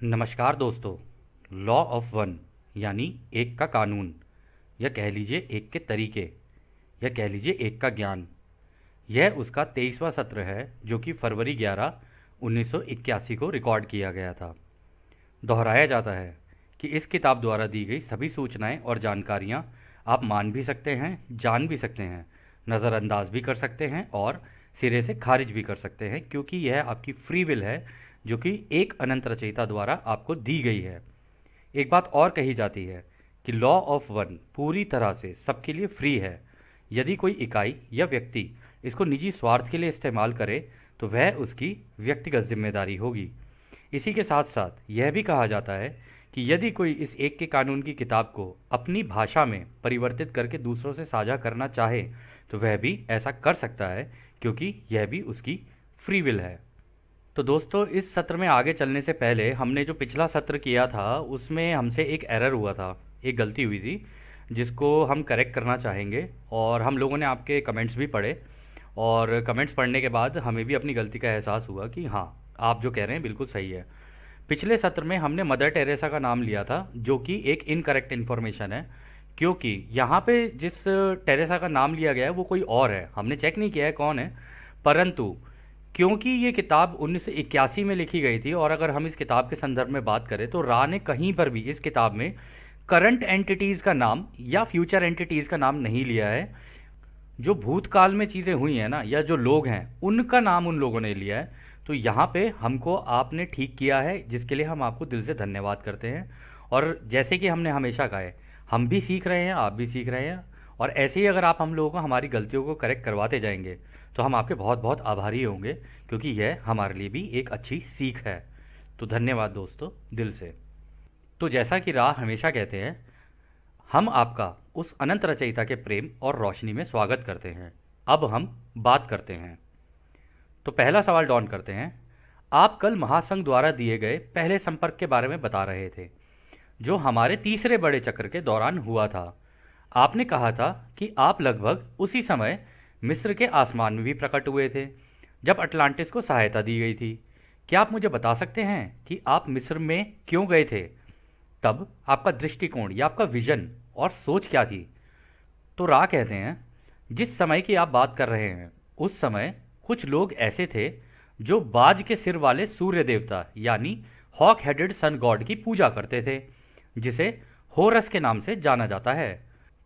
नमस्कार दोस्तों। Law of one यानी एक का कानून, या कह लीजिए एक के तरीके, या कह लीजिए एक का ज्ञान, यह उसका 23वां सत्र है जो कि फरवरी 11 1981 को रिकॉर्ड किया गया था। दोहराया जाता है कि इस किताब द्वारा दी गई सभी सूचनाएं और जानकारियां आप मान भी सकते हैं, जान भी सकते हैं, नज़रअंदाज भी कर सकते हैं और सिरे से खारिज भी कर सकते हैं, क्योंकि यह आपकी फ्री विल है जो कि एक अनंत रचयिता द्वारा आपको दी गई है। एक बात और कही जाती है कि लॉ ऑफ वन पूरी तरह से सबके लिए फ्री है। यदि कोई इकाई या व्यक्ति इसको निजी स्वार्थ के लिए इस्तेमाल करे तो वह उसकी व्यक्तिगत जिम्मेदारी होगी। इसी के साथ साथ यह भी कहा जाता है कि यदि कोई इस एक के कानून की किताब को अपनी भाषा में परिवर्तित करके दूसरों से साझा करना चाहे तो वह भी ऐसा कर सकता है, क्योंकि यह भी उसकी फ्री विल है। तो दोस्तों, इस सत्र में आगे चलने से पहले हमने जो पिछला सत्र किया था उसमें हमसे एक एरर हुआ था, एक गलती हुई थी जिसको हम करेक्ट करना चाहेंगे। और हम लोगों ने आपके कमेंट्स भी पढ़े और कमेंट्स पढ़ने के बाद हमें भी अपनी गलती का एहसास हुआ कि हाँ, आप जो कह रहे हैं बिल्कुल सही है। पिछले सत्र में हमने मदर टेरेसा का नाम लिया था, जो कि एक इनकरेक्ट इन्फॉर्मेशन है, क्योंकि यहाँ पे जिस टेरेसा का नाम लिया गया है वो कोई और है। हमने चेक नहीं किया है कौन है, परंतु क्योंकि ये किताब 1981 में लिखी गई थी और अगर हम इस किताब के संदर्भ में बात करें तो रा ने कहीं पर भी इस किताब में करंट एंटिटीज़ का नाम या फ्यूचर एंटिटीज़ का नाम नहीं लिया है। जो भूतकाल में चीज़ें हुई हैं ना, या जो लोग हैं उनका नाम उन लोगों ने लिया है। तो यहाँ पे हमको आपने ठीक किया है, जिसके लिए हम आपको दिल से धन्यवाद करते हैं। और जैसे कि हमने हमेशा कहा है, हम भी सीख रहे हैं, आप भी सीख रहे हैं, और ऐसे ही अगर आप हम लोगों को हमारी गलतियों को करेक्ट करवाते जाएंगे तो हम आपके बहुत बहुत आभारी होंगे, क्योंकि यह हमारे लिए भी एक अच्छी सीख है। तो धन्यवाद दोस्तों, दिल से। तो जैसा कि राह हमेशा कहते हैं, हम आपका उस अनंत रचयिता के प्रेम और रोशनी में स्वागत करते हैं। अब हम बात करते हैं। तो पहला सवाल डॉन करते हैं। आप कल महासंघ द्वारा दिए गए पहले संपर्क के बारे में बता रहे थे, जो हमारे तीसरे बड़े चक्र के दौरान हुआ था। आपने कहा था कि आप लगभग उसी समय मिस्र के आसमान में भी प्रकट हुए थे जब अटलांटिस को सहायता दी गई थी। क्या आप मुझे बता सकते हैं कि आप मिस्र में क्यों गए थे? तब आपका दृष्टिकोण या आपका विजन और सोच क्या थी? तो रा कहते हैं, जिस समय की आप बात कर रहे हैं उस समय कुछ लोग ऐसे थे जो बाज के सिर वाले सूर्य देवता यानी हॉक हेडेड सन गॉड की पूजा करते थे, जिसे होरस के नाम से जाना जाता है।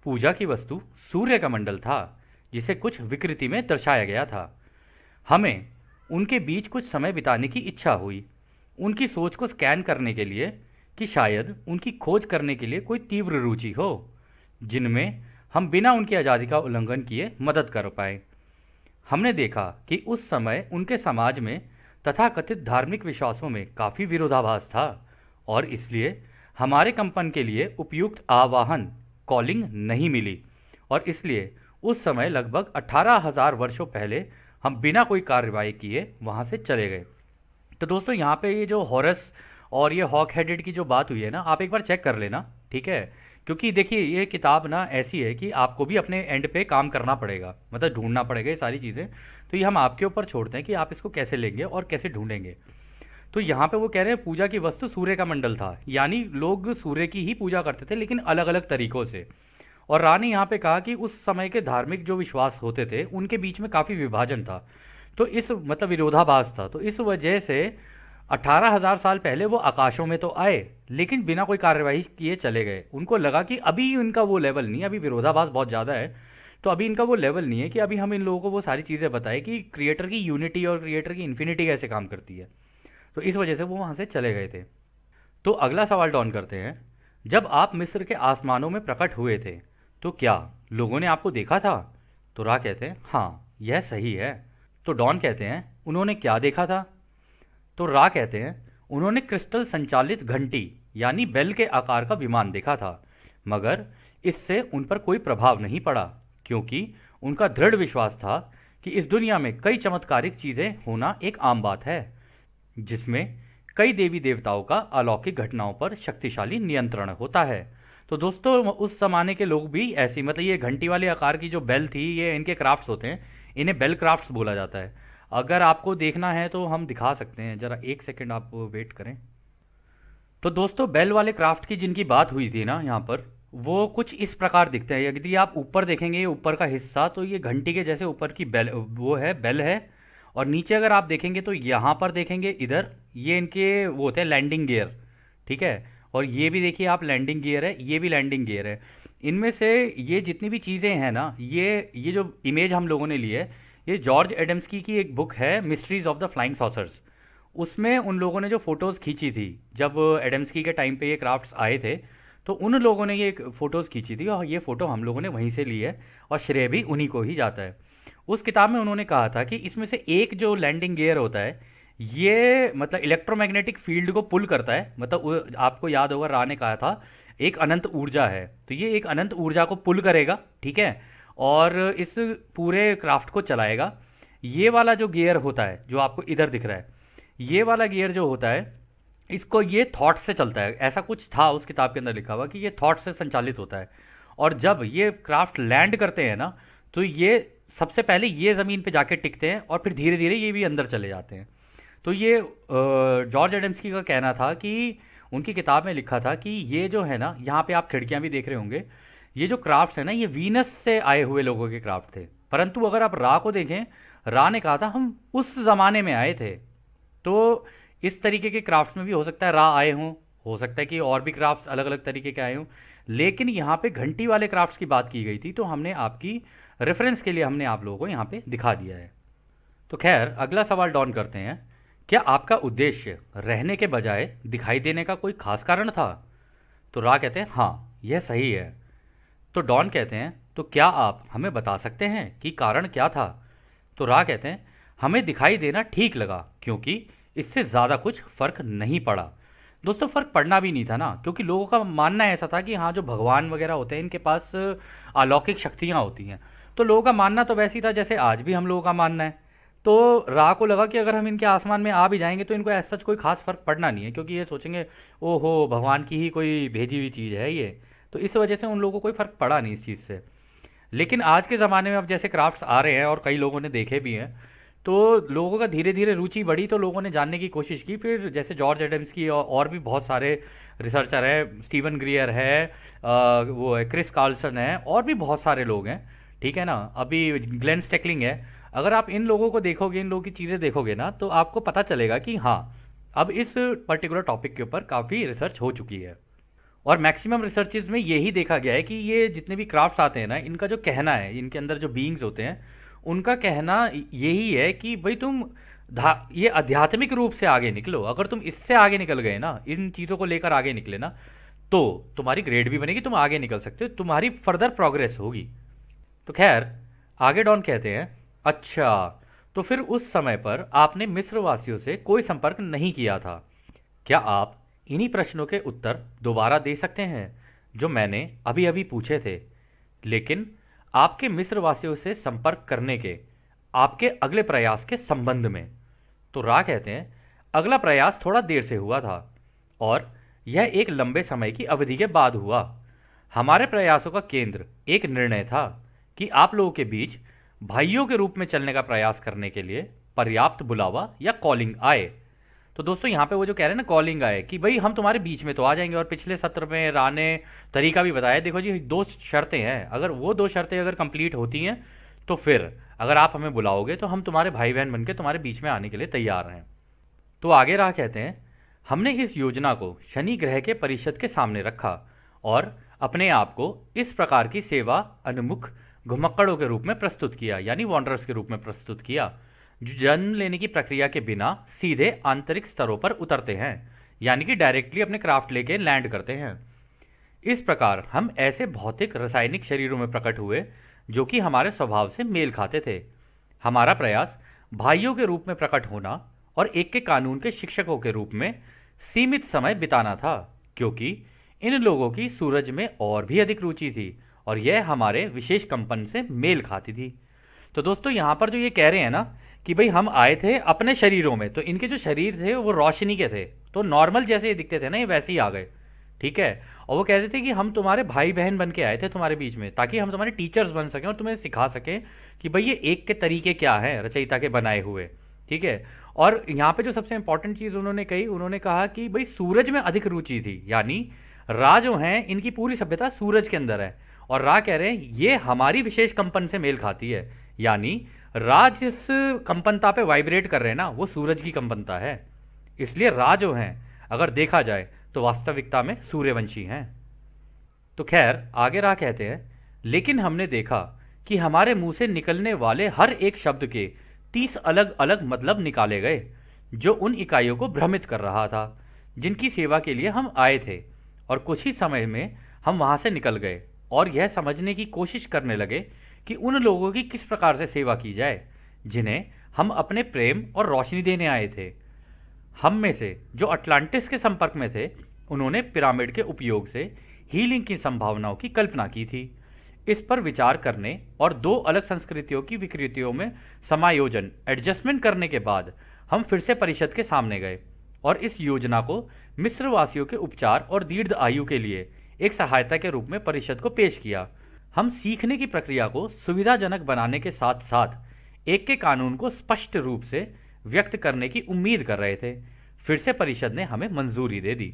पूजा की वस्तु सूर्य का मंडल था, जिसे कुछ विकृति में दर्शाया गया था। हमें उनके बीच कुछ समय बिताने की इच्छा हुई, उनकी सोच को स्कैन करने के लिए, कि शायद उनकी खोज करने के लिए कोई तीव्र रुचि हो जिनमें हम बिना उनकी आज़ादी का उल्लंघन किए मदद कर पाए। हमने देखा कि उस समय उनके समाज में तथाकथित धार्मिक विश्वासों में काफ़ी विरोधाभास था, और इसलिए हमारे कंपन के लिए उपयुक्त आवाहन कॉलिंग नहीं मिली, और इसलिए उस समय लगभग 18,000 वर्षों पहले हम बिना कोई कार्रवाई किए वहाँ से चले गए। तो दोस्तों, यहाँ पे ये जो हॉरस और ये हॉक हेडेड की जो बात हुई है ना, आप एक बार चेक कर लेना, ठीक है? क्योंकि देखिए, ये किताब ना ऐसी है कि आपको भी अपने एंड पे काम करना पड़ेगा, मतलब ढूंढना पड़ेगा ये सारी चीज़ें। तो ये हम आपके ऊपर छोड़ते हैं कि आप इसको कैसे लेंगे और कैसे ढूंढेंगे। तो यहाँ पे वो कह रहे हैं पूजा की वस्तु सूर्य का मंडल था, यानी लोग सूर्य की ही पूजा करते थे लेकिन अलग अलग तरीकों से। और रा ने यहाँ पे कहा कि उस समय के धार्मिक जो विश्वास होते थे उनके बीच में काफ़ी विभाजन था, तो इस मतलब विरोधाभास था। तो इस वजह से 18,000 साल पहले वो आकाशों में तो आए लेकिन बिना कोई कार्रवाई किए चले गए। उनको लगा कि अभी इनका वो लेवल नहीं, अभी विरोधाभास बहुत ज़्यादा है, तो अभी इनका वो लेवल नहीं है कि अभी हम इन लोगों को वो सारी चीज़ें बताएं कि क्रिएटर की यूनिटी और क्रिएटर की इन्फिनिटी कैसे काम करती है। तो इस वजह से वो वहाँ से चले गए थे। तो अगला सवाल डॉन करते हैं। जब आप मिस्र के आसमानों में प्रकट हुए थे तो क्या लोगों ने आपको देखा था? तो रा कहते हैं, हाँ, यह सही है। तो डॉन कहते हैं, उन्होंने क्या देखा था? तो रा कहते हैं, उन्होंने क्रिस्टल संचालित घंटी यानी बेल के आकार का विमान देखा था, मगर इससे उन पर कोई प्रभाव नहीं पड़ा, क्योंकि उनका दृढ़ विश्वास था कि इस दुनिया में कई चमत्कारिक चीज़ें होना एक आम बात है, जिसमें कई देवी देवताओं का अलौकिक घटनाओं पर शक्तिशाली नियंत्रण होता है। तो दोस्तों, उस जमाने के लोग भी ऐसी, मतलब ये घंटी वाले आकार की जो बेल थी, ये इनके क्राफ्ट्स होते हैं, इन्हें बेल क्राफ्ट्स बोला जाता है। अगर आपको देखना है तो हम दिखा सकते हैं, ज़रा एक सेकंड आप वेट करें। तो दोस्तों बेल वाले क्राफ्ट की जिनकी बात हुई थी ना यहाँ पर, वो कुछ इस प्रकार दिखते हैं। यदि आप ऊपर देखेंगे ये ऊपर का हिस्सा, तो ये घंटी के जैसे ऊपर की बेल, वो है बेल है। और नीचे अगर आप देखेंगे तो यहाँ पर देखेंगे इधर, ये इनके वो होते हैं लैंडिंग गियर, ठीक है। और ये भी देखिए आप लैंडिंग गियर है, ये भी लैंडिंग गियर है। इनमें से ये जितनी भी चीज़ें हैं ना, ये जो इमेज हम लोगों ने ली है, ये जॉर्ज एडम्स की एक बुक है mysteries of the flying saucers. उसमें उन लोगों ने जो फ़ोटोज़ खींची थी जब एडम्सकी के टाइम पे ये क्राफ्ट्स आए थे, तो उन लोगों ने ये फ़ोटोज़ खींची थी और ये फ़ोटो हम लोगों ने वहीं से ली है और श्रेय भी उन्हीं को ही जाता है। उस किताब में उन्होंने कहा था कि इसमें से एक जो लैंडिंग गियर होता है, ये मतलब इलेक्ट्रोमैग्नेटिक फील्ड को पुल करता है। मतलब आपको याद होगा रा ने कहा था एक अनंत ऊर्जा है, तो ये एक अनंत ऊर्जा को पुल करेगा, ठीक है, और इस पूरे क्राफ्ट को चलाएगा। ये वाला जो गियर होता है जो आपको इधर दिख रहा है, ये वाला गियर जो होता है, इसको ये थॉट से चलता है। ऐसा कुछ था उस किताब के अंदर लिखा हुआ कि ये थॉट से संचालित होता है। और जब ये क्राफ्ट लैंड करते हैं ना, तो ये सबसे पहले ये ज़मीन पे जाके टिकते हैं और फिर धीरे धीरे ये भी अंदर चले जाते हैं। तो ये जॉर्ज एडम्सकी का कहना था कि उनकी किताब में लिखा था कि ये जो है ना, यहाँ पे आप खिड़कियाँ भी देख रहे होंगे, ये जो क्राफ्ट्स है ना, ये वीनस से आए हुए लोगों के क्राफ्ट थे। परंतु अगर आप रा को देखें, रा ने कहा था हम उस ज़माने में आए थे। तो इस तरीके के क्राफ्ट्स में भी हो सकता है रा आए हों, हो सकता है कि और भी क्राफ्ट्स अलग अलग तरीके के आए हों। लेकिन यहाँ पे घंटी वाले क्राफ्ट्स की बात की गई थी, तो हमने आपकी रेफरेंस के लिए हमने आप लोगों को यहाँ पे दिखा दिया है। तो खैर अगला सवाल डॉन करते हैं, क्या आपका उद्देश्य रहने के बजाय दिखाई देने का कोई खास कारण था? तो रा कहते हैं हाँ, यह सही है। तो डॉन कहते हैं तो क्या आप हमें बता सकते हैं कि कारण क्या था? तो रा कहते हैं हमें दिखाई देना ठीक लगा क्योंकि इससे ज़्यादा कुछ फ़र्क नहीं पड़ा। दोस्तों फ़र्क पड़ना भी नहीं था ना, क्योंकि लोगों का मानना ऐसा था कि हाँ जो भगवान वगैरह होते हैं इनके पास अलौकिक शक्तियाँ होती हैं। तो लोगों का मानना तो वैसे ही था जैसे आज भी हम लोगों का मानना है। तो रा को लगा कि अगर हम इनके आसमान में आ भी जाएंगे तो इनको ऐसा सच कोई खास फ़र्क पड़ना नहीं है, क्योंकि ये सोचेंगे ओहो भगवान की ही कोई भेजी हुई चीज़ है ये। तो इस वजह से उन लोगों को कोई फ़र्क पड़ा नहीं इस चीज़ से। लेकिन आज के ज़माने में अब जैसे क्राफ्ट्स आ रहे हैं और कई लोगों ने देखे भी हैं, तो लोगों का धीरे धीरे रुचि बढ़ी, तो लोगों ने जानने की कोशिश की। फिर जैसे जॉर्ज एडम्स की और भी बहुत सारे रिसर्चर हैं, स्टीवन ग्रियर है, वो है क्रिस कार्लसन है, और भी बहुत सारे लोग हैं, ठीक है ना। अभी ग्लेन स्टेकलिंग है। अगर आप इन लोगों को देखोगे, इन लोगों की चीज़ें देखोगे ना, तो आपको पता चलेगा कि हाँ अब इस पर्टिकुलर टॉपिक के ऊपर काफ़ी रिसर्च हो चुकी है। और मैक्सिमम रिसर्चेज में यही देखा गया है कि ये जितने भी क्राफ्ट्स आते हैं ना, इनका जो कहना है, इनके अंदर जो बीइंग्स होते हैं उनका कहना यही है कि भाई तुम ये आध्यात्मिक रूप से आगे निकलो। अगर तुम इससे आगे निकल गए ना, इन चीज़ों को लेकर आगे निकले ना, तो तुम्हारी ग्रेड भी बनेगी, तुम आगे निकल सकते हो, तुम्हारी फर्दर प्रोग्रेस होगी। तो खैर आगे डॉन कहते हैं अच्छा, तो फिर उस समय पर आपने मिस्र वासियों से कोई संपर्क नहीं किया था। क्या आप इन्हीं प्रश्नों के उत्तर दोबारा दे सकते हैं जो मैंने अभी अभी पूछे थे, लेकिन आपके मिस्र वासियों से संपर्क करने के आपके अगले प्रयास के संबंध में? तो रा कहते हैं अगला प्रयास थोड़ा देर से हुआ था और यह एक लंबे समय की अवधि के बाद हुआ। हमारे प्रयासों का केंद्र एक निर्णय था कि आप लोगों के बीच भाइयों के रूप में चलने का प्रयास करने के लिए पर्याप्त बुलावा या कॉलिंग आए। तो दोस्तों यहाँ पे वो जो कह रहे हैं ना कॉलिंग आए, कि भाई हम तुम्हारे बीच में तो आ जाएंगे। और पिछले सत्र में रा ने तरीका भी बताया, देखो जी 2 शर्तें हैं, अगर वो 2 शर्तें अगर कंप्लीट होती हैं तो फिर अगर आप हमें बुलाओगे तो हम तुम्हारे भाई बहन बनके तुम्हारे बीच में आने के लिए तैयार हैं। तो आगे रा कहते हैं हमने इस योजना को शनि ग्रह के परिषद के सामने रखा और अपने आप को इस प्रकार की सेवा अनुमुख घुमक्कड़ों के रूप में प्रस्तुत किया, यानी वॉन्डरर्स के रूप में प्रस्तुत किया, जो जन्म लेने की प्रक्रिया के बिना सीधे आंतरिक स्तरों पर उतरते हैं, यानी कि डायरेक्टली अपने क्राफ्ट लेके लैंड करते हैं। इस प्रकार हम ऐसे भौतिक रासायनिक शरीरों में प्रकट हुए जो कि हमारे स्वभाव से मेल खाते थे। हमारा प्रयास भाइयों के रूप में प्रकट होना और एक के कानून के शिक्षकों के रूप में सीमित समय बिताना था, क्योंकि इन लोगों की सूरज में और भी अधिक रुचि थी और यह हमारे विशेष कंपन से मेल खाती थी। तो दोस्तों यहाँ पर जो ये कह रहे हैं ना कि भाई हम आए थे अपने शरीरों में, तो इनके जो शरीर थे वो रोशनी के थे, तो नॉर्मल जैसे ये दिखते थे ना, ये वैसे ही आ गए, ठीक है। और वो कहते थे कि हम तुम्हारे भाई बहन बन के आए थे तुम्हारे बीच में, ताकि हम तुम्हारे टीचर्स बन सकें और तुम्हें सिखा सकें कि भाई ये एक के तरीके क्या हैं रचयिता के बनाए हुए, ठीक है। और यहाँ पे जो सबसे इंपॉर्टेंट चीज़ उन्होंने कही, उन्होंने कहा कि भाई सूरज में अधिक रुचि थी, यानी रा जो हैं इनकी पूरी सभ्यता सूरज के अंदर है। और रा कह रहे हैं ये हमारी विशेष कंपन से मेल खाती है, यानी रा जिस कंपनता पे वाइब्रेट कर रहे हैं ना वो सूरज की कंपनता है। इसलिए रा जो हैं अगर देखा जाए तो वास्तविकता में सूर्यवंशी हैं। तो खैर आगे रा कहते हैं, लेकिन हमने देखा कि हमारे मुंह से निकलने वाले हर एक शब्द के 30 अलग अलग मतलब निकाले गए, जो उन इकाइयों को भ्रमित कर रहा था जिनकी सेवा के लिए हम आए थे। और कुछ ही समय में हम वहां से निकल गए और यह समझने की कोशिश करने लगे कि उन लोगों की किस प्रकार से सेवा की जाए जिन्हें हम अपने प्रेम और रोशनी देने आए थे। हम में से जो अटलांटिस के संपर्क में थे, उन्होंने पिरामिड के उपयोग से हीलिंग की संभावनाओं की कल्पना की थी। इस पर विचार करने और दो अलग संस्कृतियों की विकृतियों में समायोजन एडजस्टमेंट करने के बाद हम फिर से परिषद के सामने गए और इस योजना को मिस्र वासियों के उपचार और दीर्घ आयु के लिए एक सहायता के रूप में परिषद को पेश किया। हम सीखने की प्रक्रिया को सुविधाजनक बनाने के साथ साथ एक के कानून को स्पष्ट रूप से व्यक्त करने की उम्मीद कर रहे थे। फिर से परिषद ने हमें मंजूरी दे दी।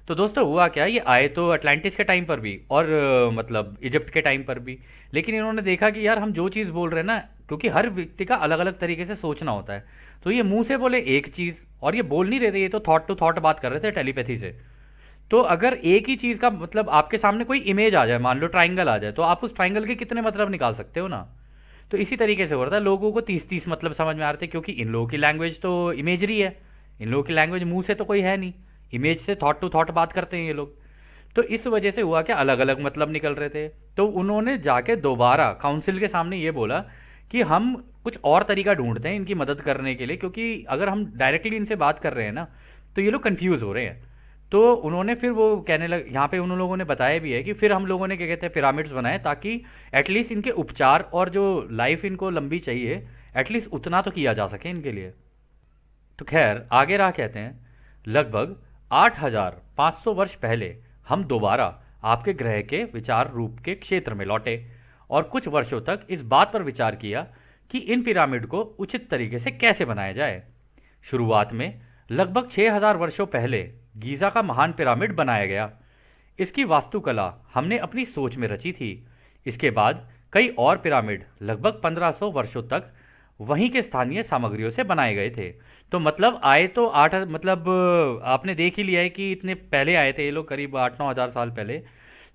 तो दोस्तों हुआ क्या, ये आए तो अटलांटिस के टाइम पर भी और मतलब इजिप्ट के टाइम पर भी, लेकिन इन्होंने देखा कि यार हम जो चीज़ बोल रहे हैं ना, क्योंकि हर व्यक्ति का अलग अलग तरीके से सोचना होता है, तो ये मुंह से बोले एक चीज़ और ये बोल नहीं रहे थे, ये तो थॉट टू थॉट बात कर रहे थे टेलीपैथी से। तो अगर एक ही चीज़ का मतलब आपके सामने कोई इमेज आ जाए, मान लो ट्राइंगल आ जाए, तो आप उस ट्राइंगल के कितने मतलब निकाल सकते हो ना। तो इसी तरीके से हो रहा था, लोगों को 30-30 मतलब समझ में आ रहे थे, क्योंकि इन लोगों की लैंग्वेज तो इमेजरी है, इन लोगों की लैंग्वेज मुंह से तो कोई है नहीं, इमेज से थॉट टू थॉट बात करते हैं ये लोग। तो इस वजह से हुआ क्या, अलग अलग मतलब निकल रहे थे। तो उन्होंने जाके दोबारा काउंसिल के सामने ये बोला कि हम कुछ और तरीका ढूंढते हैं इनकी मदद करने के लिए, क्योंकि अगर हम डायरेक्टली इनसे बात कर रहे हैं ना तो ये लोग कंफ्यूज हो रहे हैं। तो उन्होंने फिर वो कहने लग, यहाँ पे उन लोगों ने बताया भी है कि फिर हम लोगों ने क्या कहते हैं पिरामिड्स बनाए, ताकि एटलीस्ट इनके उपचार और जो लाइफ इनको लंबी चाहिए एटलीस्ट उतना तो किया जा सके इनके लिए। तो खैर आगे रहा कहते हैं, लगभग 8500 वर्ष पहले हम दोबारा आपके ग्रह के विचार रूप के क्षेत्र में लौटे और कुछ वर्षों तक इस बात पर विचार किया कि इन पिरामिड को उचित तरीके से कैसे बनाया जाए। शुरुआत में लगभग 6000 वर्षों पहले गीज़ा का महान पिरामिड बनाया गया। इसकी वास्तुकला हमने अपनी सोच में रची थी। इसके बाद कई और पिरामिड लगभग 1500 वर्षों तक वहीं के स्थानीय सामग्रियों से बनाए गए थे। तो मतलब आए तो आठ, मतलब आपने देख ही लिया है कि इतने पहले आए थे ये लोग, करीब 8-9 हज़ार साल पहले।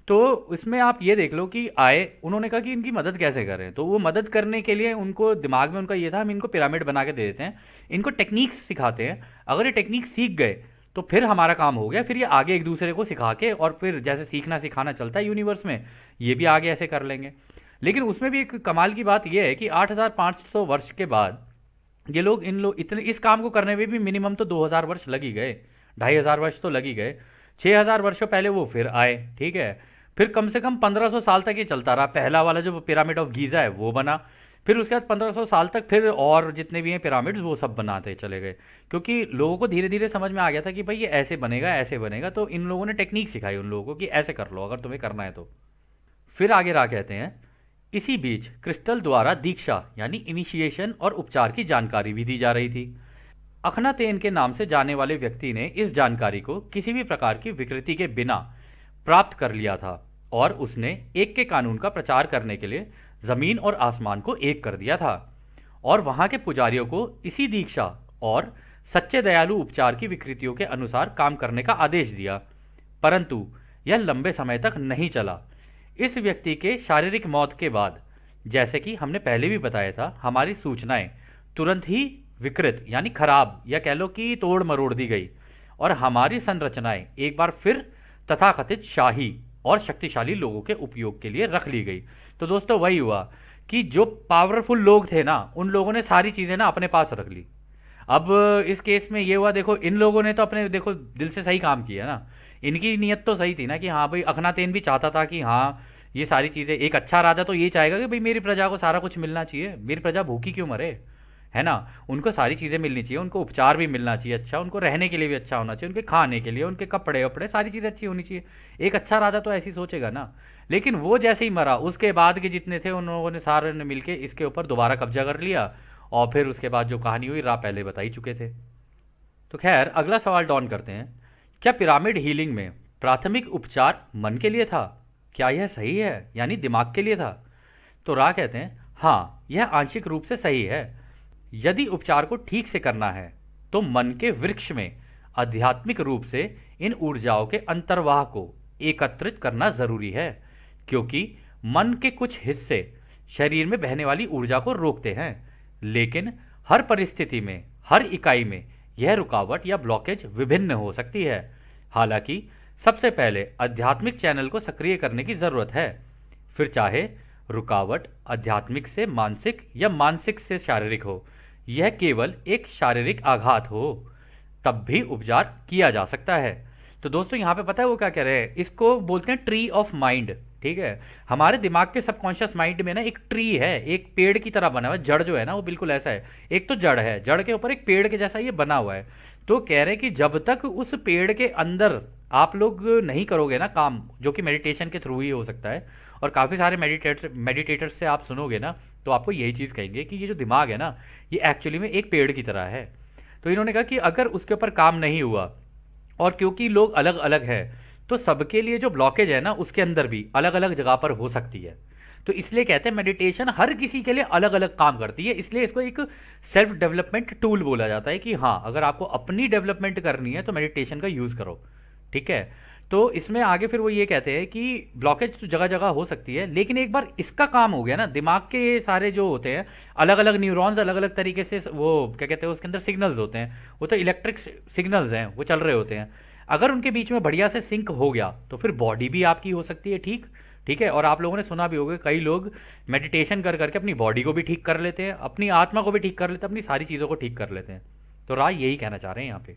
तो इसमें आप ये देख लो कि आए, उन्होंने कहा कि इनकी मदद कैसे करें, तो वो मदद करने के लिए उनको दिमाग में उनका ये था हम इनको पिरामिड बना के दे देते हैं, इनको टेक्निक्स सिखाते हैं, अगर ये टेक्निक सीख गए तो फिर हमारा काम हो गया, फिर ये आगे एक दूसरे को सिखा के और फिर जैसे सीखना सिखाना चलता है यूनिवर्स में, ये भी आगे ऐसे कर लेंगे। लेकिन उसमें भी एक कमाल की बात यह है कि 8500 वर्ष के बाद ये लोग इतने इस काम को करने में भी मिनिमम तो 2000 वर्ष लग ही गए, 2500 वर्ष तो लग ही गए। 6000 वर्षों पहले वो फिर आए, ठीक है, फिर कम से कम 1500 साल तक ये चलता रहा। पहला वाला जो पिरामिड ऑफ गीज़ा है वो बना, फिर उसके बाद 1500 साल तक फिर और जितने भी हैं पिरामिड्स वो सब बनाते चले गए, क्योंकि लोगों को धीरे धीरे समझ में आ गया था कि भाई ये ऐसे बनेगा ऐसे बनेगा। तो इन लोगों ने टेक्निक सिखाई उन लोगों को कि ऐसे कर लो अगर तुम्हें करना है तो। फिर आगे रहा कहते हैं, इसी बीच क्रिस्टल द्वारा दीक्षा यानी इनिशिएशन और उपचार की जानकारी भी दी जा रही थी। अखनातेन के नाम से जाने वाले व्यक्ति ने इस जानकारी को किसी भी प्रकार की विकृति के बिना प्राप्त कर लिया था और उसने एक के कानून का प्रचार करने के लिए जमीन और आसमान को एक कर दिया था और वहां के पुजारियों को इसी दीक्षा और सच्चे दयालु उपचार की विकृतियों के अनुसार काम करने का आदेश दिया। परंतु यह लंबे समय तक नहीं चला। इस व्यक्ति के शारीरिक मौत के बाद, जैसे कि हमने पहले भी बताया था, हमारी सूचनाएं तुरंत ही विकृत यानी खराब या कह लो कि तोड़ मरोड़ दी गई और हमारी संरचनाएं एक बार फिर तथाकथित शाही और शक्तिशाली लोगों के उपयोग के लिए रख ली गई। तो दोस्तों वही हुआ कि जो पावरफुल लोग थे ना, उन लोगों ने सारी चीज़ें ना अपने पास रख ली। अब इस केस में ये हुआ, देखो इन लोगों ने तो अपने देखो दिल से सही काम किया ना, इनकी नीयत तो सही थी ना कि हाँ भाई, अखनातेन भी चाहता था कि हाँ ये सारी चीज़ें, एक अच्छा राजा तो ये चाहेगा कि भाई मेरी प्रजा को सारा कुछ मिलना चाहिए, मेरी प्रजा भूखी क्यों मरे, है ना, उनको सारी चीज़ें मिलनी चाहिए, उनको उपचार भी मिलना चाहिए अच्छा, उनको रहने के लिए भी अच्छा होना चाहिए, उनके खाने के लिए, उनके कपड़े वपड़े सारी चीज़ें अच्छी होनी चाहिए। एक अच्छा राजा तो ऐसी सोचेगा ना। लेकिन वो जैसे ही मरा उसके बाद के जितने थे उन लोगों ने सारे ने मिलके इसके ऊपर दोबारा कब्जा कर लिया और फिर उसके बाद जो कहानी हुई रा पहले बता ही चुके थे। तो खैर अगला सवाल डॉन करते हैं, क्या पिरामिड हीलिंग में प्राथमिक उपचार मन के लिए था? क्या यह सही है, यानी दिमाग के लिए था? तो रा कहते हैं हाँ, यह आंशिक रूप से सही है। यदि उपचार को ठीक से करना है तो मन के वृक्ष में आध्यात्मिक रूप से इन ऊर्जाओं के अंतर्वाह को एकत्रित करना जरूरी है, क्योंकि मन के कुछ हिस्से शरीर में बहने वाली ऊर्जा को रोकते हैं, लेकिन हर परिस्थिति में, हर इकाई में यह रुकावट या ब्लॉकेज विभिन्न हो सकती है। हालांकि सबसे पहले आध्यात्मिक चैनल को सक्रिय करने की जरूरत है, फिर चाहे रुकावट आध्यात्मिक से मानसिक या मानसिक से शारीरिक हो, यह केवल एक शारीरिक आघात हो, तब भी उपचार किया जा सकता है। तो दोस्तों यहाँ पे पता है वो क्या कह रहे हैं, इसको बोलते हैं ट्री ऑफ माइंड। ठीक है, हमारे दिमाग के सबकॉन्शियस माइंड में ना एक ट्री है, एक पेड़ की तरह बना हुआ है। जड़ जो है ना वो बिल्कुल ऐसा है, एक तो जड़ है, जड़ के ऊपर एक पेड़ के जैसा ये बना हुआ है। तो कह रहे हैं कि जब तक उस पेड़ के अंदर आप लोग नहीं करोगे ना काम, जो कि मेडिटेशन के थ्रू ही हो सकता है, और काफ़ी सारे मेडिटेटर्स से आप सुनोगे ना तो आपको यही चीज़ कहेंगे कि ये जो दिमाग है ना ये एक्चुअली में एक पेड़ की तरह है। तो इन्होंने कहा कि अगर उसके ऊपर काम नहीं हुआ, और क्योंकि लोग अलग अलग हैं, तो सबके लिए जो ब्लॉकेज है ना उसके अंदर भी अलग अलग जगह पर हो सकती है। तो इसलिए कहते हैं मेडिटेशन हर किसी के लिए अलग अलग काम करती है, इसलिए इसको एक सेल्फ डेवलपमेंट टूल बोला जाता है कि हाँ, अगर आपको अपनी डेवलपमेंट करनी है तो मेडिटेशन का यूज़ करो। ठीक है, तो इसमें आगे फिर वो ये कहते हैं कि ब्लॉकेज तो जगह जगह हो सकती है, लेकिन एक बार इसका काम हो गया ना, दिमाग के सारे जो होते हैं अलग अलग न्यूरॉन्स अलग अलग तरीके से, वो क्या कहते हैं उसके अंदर सिग्नल्स होते हैं, वो तो इलेक्ट्रिक सिग्नल्स हैं, वो चल रहे होते हैं। अगर उनके बीच में बढ़िया से सिंक हो गया तो फिर बॉडी भी आपकी हो सकती है ठीक। ठीक है, और आप लोगों ने सुना भी होगा कई लोग मेडिटेशन कर करके अपनी बॉडी को भी ठीक कर लेते हैं, अपनी आत्मा को भी ठीक कर लेते हैं, अपनी सारी चीज़ों को ठीक कर लेते हैं। तो राय यही कहना चाह रहे हैं यहाँ पे।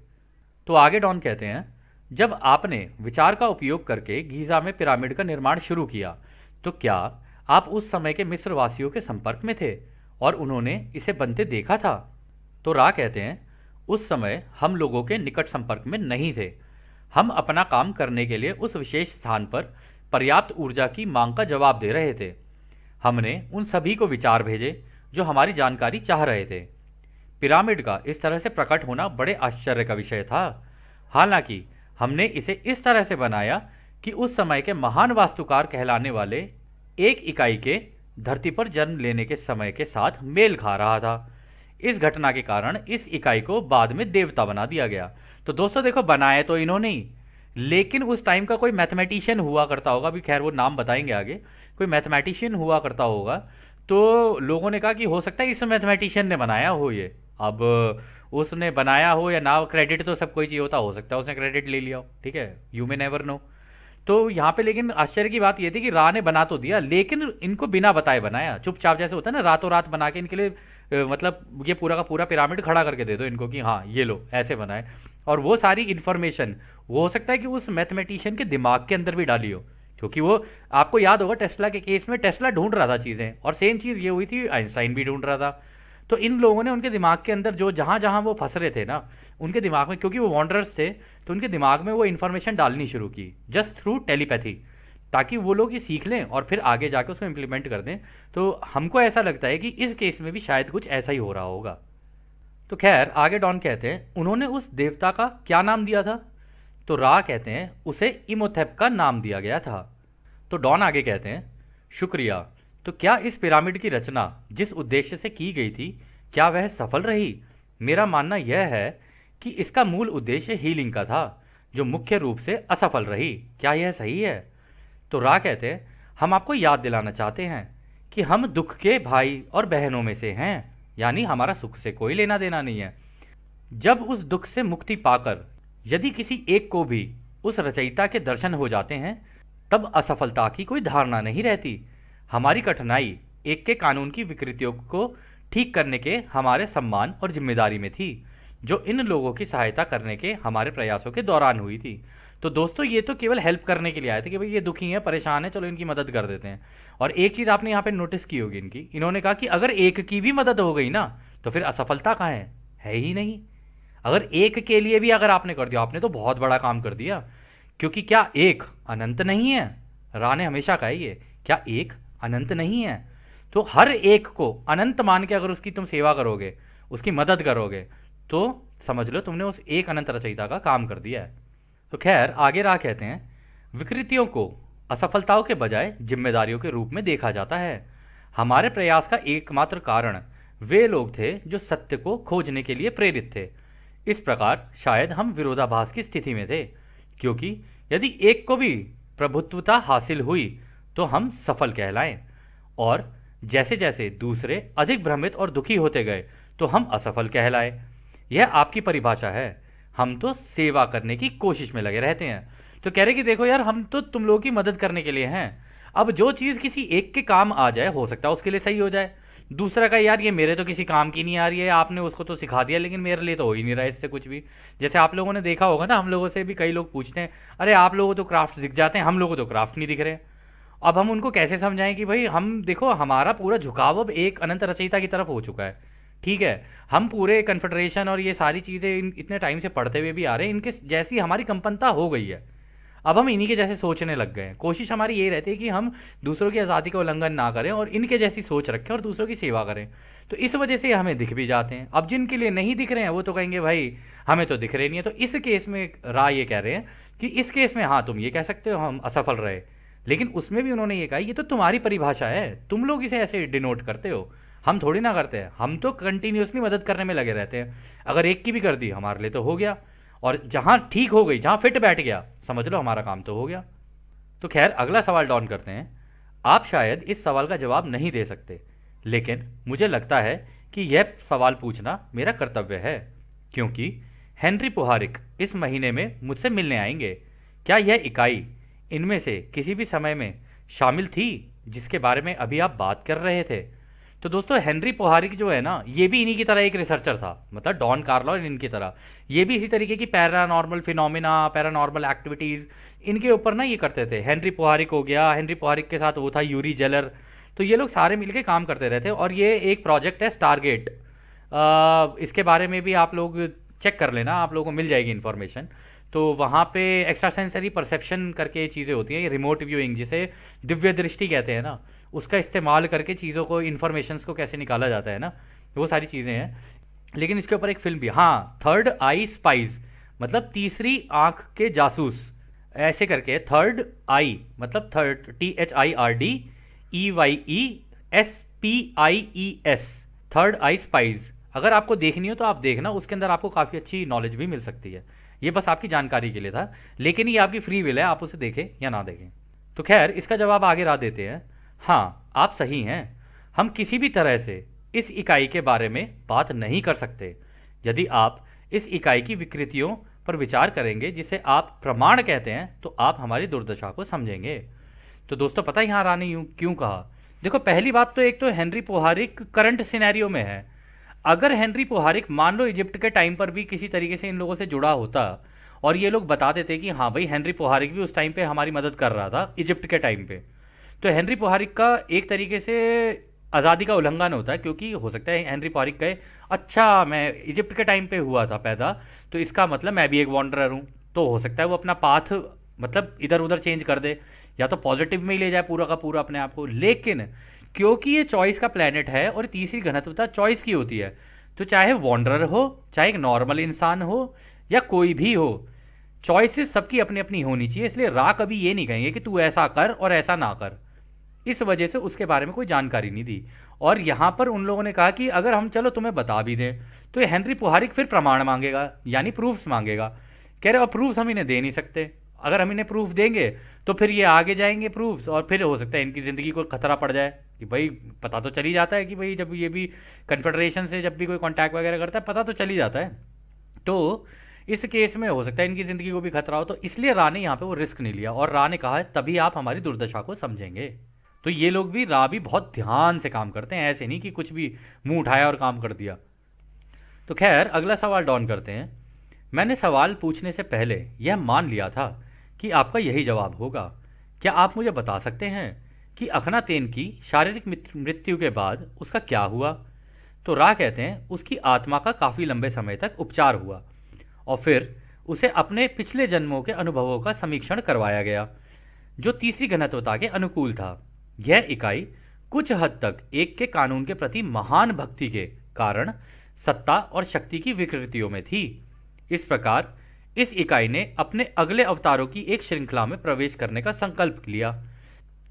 तो आगे डॉन कहते हैं, जब आपने विचार का उपयोग करके गीज़ा में पिरामिड का निर्माण शुरू किया तो क्या आप उस समय के मिस्र वासियों के संपर्क में थे और उन्होंने इसे बनते देखा था? तो रा कहते हैं, उस समय हम लोगों के निकट संपर्क में नहीं थे। हम अपना काम करने के लिए उस विशेष स्थान पर पर्याप्त ऊर्जा की मांग का जवाब दे रहे थे। हमने उन सभी को विचार भेजे जो हमारी जानकारी चाह रहे थे। पिरामिड का इस तरह से प्रकट होना बड़े आश्चर्य का विषय था। हालांकि हमने इसे इस तरह से बनाया कि उस समय के महान वास्तुकार कहलाने वाले एक इकाई के धरती पर जन्म लेने के समय के साथ मेल खा रहा था। इस घटना के कारण इस इकाई को बाद में देवता बना दिया गया। तो दोस्तों देखो, बनाए तो इन्होंने ही, लेकिन उस टाइम का कोई मैथमेटिशियन हुआ करता होगा, अभी खैर वो नाम बताएंगे आगे, कोई मैथमेटिशियन हुआ करता होगा, तो लोगों ने कहा कि हो सकता है इस मैथमेटिशियन ने बनाया हो ये। अब उसने बनाया हो या ना, क्रेडिट तो सब कोई चाहिए होता, हो सकता है उसने क्रेडिट ले लिया हो। ठीक है, यू मे नेवर नो। तो यहाँ पे लेकिन आश्चर्य की बात ये थी कि रा ने बना तो दिया, लेकिन इनको बिना बताए बनाया, चुपचाप, जैसे होता है ना रातों रात बना के इनके लिए मतलब ये पूरा का पूरा पिरामिड खड़ा करके दे दो इनको कि हाँ ये लो, ऐसे बनाए। और वो सारी इन्फॉर्मेशन वो हो सकता है कि उस मैथमेटिशियन के दिमाग के अंदर भी डाली हो, क्योंकि वो आपको याद होगा टेस्ला के केस में टेस्ला ढूंढ रहा था चीज़ें, और सेम चीज़ ये हुई थी, आइंस्टाइन भी ढूंढ रहा था। तो इन लोगों ने उनके दिमाग के अंदर जो जहाँ जहाँ वो फंस रहे थे ना, उनके दिमाग में, क्योंकि वो वॉन्डरर्स थे, तो उनके दिमाग में वो इन्फॉर्मेशन डालनी शुरू की जस्ट थ्रू टेलीपैथी, ताकि वो लोग ये सीख लें और फिर आगे जाके उसको इम्प्लीमेंट कर दें। तो हमको ऐसा लगता है कि इस केस में भी शायद कुछ ऐसा ही हो रहा होगा। तो खैर आगे डॉन कहते हैं, उन्होंने उस देवता का क्या नाम दिया था? तो रा कहते हैं, उसे इमोथेप का नाम दिया गया था। तो डॉन आगे कहते हैं, शुक्रिया। तो क्या इस पिरामिड की रचना जिस उद्देश्य से की गई थी, क्या वह सफल रही? मेरा मानना यह है कि इसका मूल उद्देश्य हीलिंग का था, जो मुख्य रूप से असफल रही। क्या यह सही है? तो रा कहते हैं, हम आपको याद दिलाना चाहते हैं कि हम दुख के भाई और बहनों में से हैं, यानी हमारा सुख से कोई लेना देना नहीं है। जब उस दुख से मुक्ति पाकर यदि किसी एक को भी उस रचयिता के दर्शन हो जाते हैं, तब असफलता की कोई धारणा नहीं रहती। हमारी कठिनाई एक के कानून की विकृतियों को ठीक करने के हमारे सम्मान और जिम्मेदारी में थी, जो इन लोगों की सहायता करने के हमारे प्रयासों के दौरान हुई थी। तो दोस्तों ये तो केवल हेल्प करने के लिए आए थे कि भाई ये दुखी हैं, परेशान हैं, चलो इनकी मदद कर देते हैं। और एक चीज़ आपने यहाँ पे नोटिस की होगी इनकी, इन्होंने कहा कि अगर एक की भी मदद हो गई ना तो फिर असफलता कहाँ है ही नहीं। अगर एक के लिए भी अगर आपने कर दिया, आपने तो बहुत बड़ा काम कर दिया, क्योंकि क्या एक अनंत नहीं है? रा ने हमेशा कहा ये, क्या एक अनंत नहीं है? तो हर एक को अनंत मान के अगर उसकी तुम सेवा करोगे, उसकी मदद करोगे, तो समझ लो तुमने उस एक अनंत रचयिता का काम कर दिया है। तो खैर आगे राह कहते हैं, विकृतियों को असफलताओं के बजाय जिम्मेदारियों के रूप में देखा जाता है। हमारे प्रयास का एकमात्र कारण वे लोग थे जो सत्य को खोजने के लिए प्रेरित थे। इस प्रकार शायद हम विरोधाभास की स्थिति में थे, क्योंकि यदि एक को भी प्रभुत्वता हासिल हुई तो हम सफल कहलाएं, और जैसे जैसे दूसरे अधिक भ्रमित और दुखी होते गए तो हम असफल कहलाए। यह आपकी परिभाषा है। हम तो सेवा करने की कोशिश में लगे रहते हैं। तो कह रहे कि देखो यार, हम तो तुम लोगों की मदद करने के लिए हैं। अब जो चीज़ किसी एक के काम आ जाए, हो सकता है उसके लिए सही हो जाए। दूसरा का यार ये मेरे तो किसी काम की नहीं आ रही है, आपने उसको तो सिखा दिया लेकिन मेरे लिए तो हो ही नहीं रहा है इससे कुछ भी। जैसे आप लोगों ने देखा होगा ना, हम लोगों से भी कई लोग पूछते हैं, अरे आप लोगों को तो क्राफ्ट दिख जाते हैं, हम लोगों को तो क्राफ्ट नहीं दिख रहे। अब हम उनको कैसे समझाएं कि भाई हम देखो, हमारा पूरा झुकाव अब एक अनंत रचयिता की तरफ हो चुका है। ठीक है, हम पूरे कन्फेडरेशन और ये सारी चीज़ें इतने टाइम से पढ़ते हुए भी आ रहे हैं, इनके जैसी हमारी कंपनता हो गई है। अब हम इन्हीं के जैसे सोचने लग गए हैं। कोशिश हमारी ये रहती है कि हम दूसरों की आज़ादी का उल्लंघन ना करें और इनके जैसी सोच रखें और दूसरों की सेवा करें। तो इस वजह से हमें दिख भी जाते हैं। अब जिनके लिए नहीं दिख रहे हैं वो तो कहेंगे भाई हमें तो दिख रहे नहीं है। तो इस केस में राय ये कह रहे हैं कि इस केस में हाँ तुम ये कह सकते हो हम असफल रहे, लेकिन उसमें भी उन्होंने ये कहा ये तो तुम्हारी परिभाषा है, तुम लोग इसे ऐसे डिनोट करते हो, हम थोड़ी ना करते हैं। हम तो कंटिन्यूसली मदद करने में लगे रहते हैं। अगर एक की भी कर दी हमारे लिए तो हो गया, और जहाँ ठीक हो गई, जहाँ फिट बैठ गया, समझ लो हमारा काम तो हो गया। तो खैर अगला सवाल डॉन करते हैं। आप शायद इस सवाल का जवाब नहीं दे सकते, लेकिन मुझे लगता है कि यह सवाल पूछना मेरा कर्तव्य है, क्योंकि हेनरी पुहारिक इस महीने में मुझसे मिलने आएंगे। क्या यह इकाई इनमें से किसी भी समय में शामिल थी जिसके बारे में अभी आप बात कर रहे थे? तो दोस्तों हेनरी पुहारिक जो है ना, ये भी इन्हीं की तरह एक रिसर्चर था, मतलब डॉन कार्लो इनकी तरह ये भी इसी तरीके की पैरानॉर्मल फिनोमिना, पैरानॉर्मल एक्टिविटीज़ इनके ऊपर ना ये करते थे। हेनरी पुहारिक हो गया, हेनरी पुहारिक के साथ वो था यूरी जेलर, तो ये लोग सारे मिलके काम करते रहते। और ये एक प्रोजेक्ट है स्टारगेट, इसके बारे में भी आप लोग चेक कर लेना, आप लोगों को मिल जाएगी इन्फॉर्मेशन। तो वहाँ पे एक्स्ट्रा सेंसरी परसेप्शन करके चीज़ें होती हैं, ये रिमोट व्यूइंग जिसे दिव्य दृष्टि कहते हैं ना, उसका इस्तेमाल करके चीज़ों को, इन्फॉर्मेशंस को कैसे निकाला जाता है ना, वो सारी चीज़ें हैं। लेकिन इसके ऊपर एक फिल्म भी, हाँ, थर्ड आई स्पाइज, मतलब तीसरी आंख के जासूस, ऐसे करके थर्ड आई मतलब थर्ड THIRDEYESPIES, थर्ड आई स्पाइज। अगर आपको देखनी हो तो आप देखना, उसके अंदर आपको काफ़ी अच्छी नॉलेज भी मिल सकती है। ये बस आपकी जानकारी के लिए था, लेकिन ये आपकी फ्री विल है, आप उसे देखें या ना देखें। तो खैर इसका जवाब आगे रहा देते हैं। हाँ आप सही हैं, हम किसी भी तरह से इस इकाई के बारे में बात नहीं कर सकते। यदि आप इस इकाई की विकृतियों पर विचार करेंगे जिसे आप प्रमाण कहते हैं, तो आप हमारी दुर्दशा को समझेंगे। तो दोस्तों पता है यहाँ रानी यूं क्यों कहा? देखो पहली बात तो, एक तो हेनरी पुहारिक करंट सिनेरियो में है। अगर हेनरी पुहारिक मान लो इजिप्ट के टाइम पर भी किसी तरीके से इन लोगों से जुड़ा होता और ये लोग बता देते कि हाँ भाई हेनरी पुहारिक भी उस टाइम पे हमारी मदद कर रहा था इजिप्ट के टाइम पे, तो हेनरी पुहारिक का एक तरीके से आज़ादी का उल्लंघन होता है। क्योंकि हो सकता है हेनरी पुहारिक कहे अच्छा मैं इजिप्ट के टाइम पे हुआ था पैदा, तो इसका मतलब मैं भी एक वॉन्डरर हूँ। तो हो सकता है वो अपना पाथ मतलब इधर उधर चेंज कर दे, या तो पॉजिटिव में ही ले जाए पूरा का पूरा अपने आप को। लेकिन क्योंकि ये चॉइस का प्लेनेट है और तीसरी घनत्वता चॉइस की होती है, तो चाहे वॉन्डरर हो, चाहे एक नॉर्मल इंसान हो, या कोई भी हो, चॉइसेस सबकी अपनी अपनी होनी चाहिए। इसलिए रा कभी ये नहीं कहेंगे कि तू ऐसा कर और ऐसा ना कर। इस वजह से उसके बारे में कोई जानकारी नहीं दी। और यहाँ पर उन लोगों ने कहा कि अगर हम चलो तुम्हें बता भी दें, तो ये हेनरी पुहारिक फिर प्रमाण मांगेगा, यानी प्रूफ्स मांगेगा। कह रहे और प्रूफ्स हम इन्हें दे नहीं सकते। अगर हम इन्हें प्रूफ देंगे तो फिर ये आगे जाएंगे प्रूफ्स, और फिर हो सकता है इनकी ज़िंदगी को खतरा पड़ जाए। कि भाई पता तो चल ही जाता है कि भाई जब ये भी कन्फेडरेशन से जब भी कोई कांटेक्ट वगैरह करता है, पता तो चल ही जाता है। तो इस केस में हो सकता है इनकी ज़िंदगी को भी खतरा हो। तो इसलिए रा ने यहाँ पे वो रिस्क नहीं लिया, और रा ने कहा तभी आप हमारी दुर्दशा को समझेंगे। तो ये लोग भी, रा भी बहुत ध्यान से काम करते हैं, ऐसे नहीं कि कुछ भी मुंह उठाया और काम कर दिया। तो खैर अगला सवाल डॉन करते हैं। मैंने सवाल पूछने से पहले यह मान लिया था कि आपका यही जवाब होगा। क्या आप मुझे बता सकते हैं कि अखनातेन की शारीरिक मृत्यु के बाद उसका क्या हुआ? तो रा कहते हैं उसकी आत्मा का काफ़ी लंबे समय तक उपचार हुआ, और फिर उसे अपने पिछले जन्मों के अनुभवों का समीक्षण करवाया गया, जो तीसरी घनत्वता के अनुकूल था। यह इकाई कुछ हद तक एक के कानून के प्रति महान भक्ति के कारण सत्ता और शक्ति की विकृतियों में थी। इस प्रकार इस इकाई ने अपने अगले अवतारों की एक श्रृंखला में प्रवेश करने का संकल्प लिया,